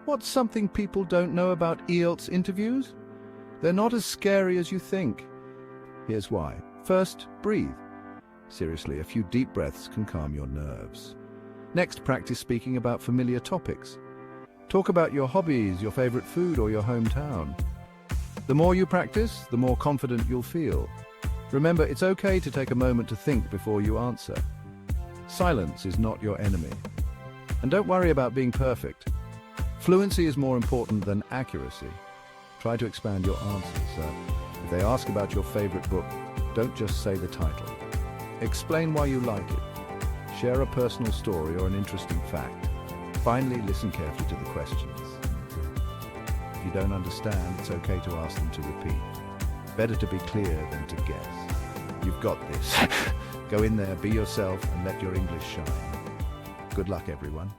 What's something people don't know about IELTS interviews? They're not as scary as you think. Here's why. First, breathe. Seriously, a few deep breaths can calm your nerves. Next, practice speaking about familiar topics. Talk about your hobbies, your favorite food, or your hometown. The more you practice, the more confident you'll feel. Remember, it's okay to take a moment to think before you answer. Silence is not your enemy. And don't worry about being perfect. Fluency is more important than accuracy. Try to expand your answers. If they ask about your favorite book, don't just say the title. Explain why you like it. Share a personal story or an interesting fact. Finally, listen carefully to the questions. If you don't understand, it's okay to ask them to repeat. Better to be clear than to guess. You've got this. Go in there, be yourself, and let your English shine. Good luck, everyone.